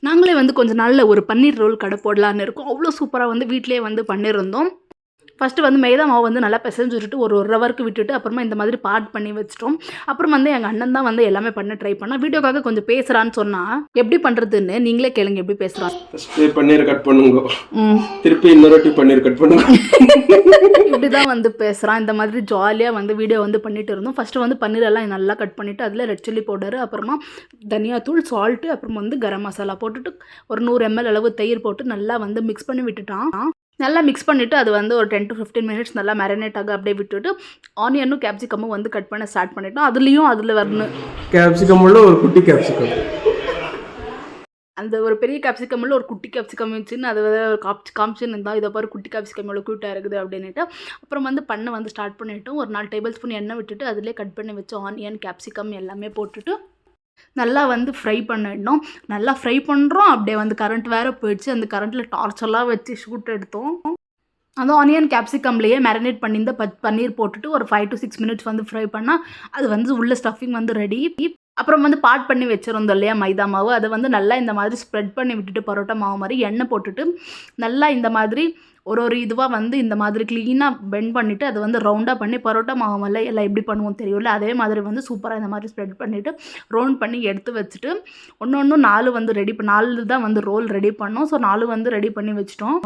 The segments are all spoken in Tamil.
நாங்களே வந்து கொஞ்ச நாளில் ஒரு பன்னீர் ரோல் கடை போடலான்னு இருக்கோம். அவ்வளோ சூப்பராக வந்து வீட்டிலேயே வந்து பண்ணியிருந்தோம். ஃபஸ்ட்டு வந்து மைதா மாவு வந்து நல்லா பிசைஞ்சு விட்டுட்டு ஒரு ஹவருக்கு விட்டுட்டு அப்புறமா இந்த மாதிரி பாட் பண்ணி வச்சிட்டோம். அப்புறம் வந்து எங்கள் அண்ணன் தான் வந்து எல்லாமே பண்ண ட்ரை பண்ணா. வீடியோக்காக கொஞ்சம் பேசுகிறான்னு சொன்னால் எப்படி பண்ணுறதுன்னு நீங்களே கேளுங்க எப்படி பேசுகிறான். ஃபஸ்ட்டு பன்னீர் கட் பண்ணுங்க, திருப்பி இன்னொரு வாட்டி பன்னீர் கட் பண்ணுங்க. இப்படி தான் வந்து பேசுகிறான். இந்த மாதிரி ஜாலியாக வந்து வீடியோ வந்து பண்ணிட்டு இருந்தோம். ஃபஸ்ட்டு வந்து பன்னீர் எல்லாம் நல்லா கட் பண்ணிவிட்டு அதில் ரெட் சில்லி பவுடர், அப்புறமா தனியாத்தூள், சால்ட்டு, அப்புறம் வந்து கரம் மசாலா போட்டுட்டு ஒரு 100 ml அளவு தயிர் போட்டு நல்லா வந்து மிக்ஸ் பண்ணி விட்டுட்டான். நல்லா மிக்ஸ் பண்ணிவிட்டு அது வந்து ஒரு 10 to 15 மினிட்ஸ் நல்லா மேரினேட் ஆக அப்படியே விட்டுட்டு ஆனியனும் கேப்சிகமும் வந்து கட் பண்ண ஸ்டார்ட் பண்ணிட்டோம். அதுலேயும் அதில் வரணும் கேப்சிகம் உள்ள ஒரு குட்டி கேப்சிகம், அந்த ஒரு பெரிய கேப்சிகம் உள்ள ஒரு குட்டி கேப்சிகம் வச்சுன்னு அது காமிச்சுன்னு இருந்தால் இதை பாரு குட்டி கேப்சிகம் எவ்வளோ க்யூட்டாக இருக்குது அப்படின்ட்டு அப்புறம் வந்து பண்ண வந்து ஸ்டார்ட் பண்ணிவிட்டோம். ஒரு 4 டேபிள் ஸ்பூன் எண்ணெய் விட்டுட்டு அதிலே கட் பண்ணி வச்சு ஆனியன் கேப்சிகம் எல்லாமே போட்டுட்டு நல்லா வந்து ஃப்ரை பண்ணிடணும். நல்லா ஃப்ரை பண்ணுறோம். அப்படியே வந்து கரண்ட் வேறு போயிடுச்சு. அந்த கரண்ட்டில் டார்ச்செல்லாம் வச்சு ஷூட் எடுத்தோம். அந்த ஆனியன் கேப்சிகம்லேயே மேரினேட் பண்ணியிருந்த பன்னீர் போட்டுட்டு ஒரு 5 to 6 மினிட்ஸ் வந்து ஃப்ரை பண்ணால் அது வந்து உள்ள ஸ்டஃபிங் வந்து ரெடி. அப்புறம் வந்து பாட் பண்ணி வச்சுருந்தோம் இல்லையா மைதா மாவு, அதை வந்து நல்லா இந்த மாதிரி ஸ்ப்ரெட் பண்ணி விட்டுட்டு பரோட்டா மாவு மாதிரி எண்ணெய் போட்டுட்டு நல்லா இந்த மாதிரி ஒரு இதுவாக வந்து இந்த மாதிரி க்ளீனாக பெண்ட் பண்ணிவிட்டு அதை வந்து ரவுண்டாக பண்ணி பரோட்டா மாவு மேலே எல்லாம் எப்படி பண்ணுவோம் தெரியும்ல, அதே மாதிரி வந்து சூப்பராக இந்த மாதிரி ஸ்ப்ரெட் பண்ணிவிட்டு ரவுண்ட் பண்ணி எடுத்து வச்சுட்டு ஒன்று 4 வந்து 4 தான் வந்து ரோல் ரெடி பண்ணோம். ஸோ 4 வந்து ரெடி பண்ணி வச்சுட்டோம்.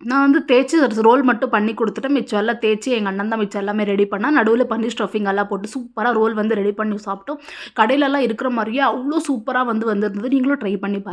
நான் வந்து தேய்ச்சி ரோல் மட்டும் பண்ணி கொடுத்துட்டேன். மிச்சம் எல்லாம் தேய்ச்சி எங்கள் அண்ணன் தான் மிச்சம் எல்லாமே ரெடி பண்ணால். நடுவில் பன்னீர் ஸ்டஃபிங் எல்லாம் போட்டு சூப்பராக ரோல் வந்து ரெடி பண்ணி சாப்பிட்டோம். கடையிலலாம் இருக்கிற மாதிரியே அவ்வளோ சூப்பராக வந்து வந்திருந்தது. நீங்களும் ட்ரை பண்ணி பாருங்க.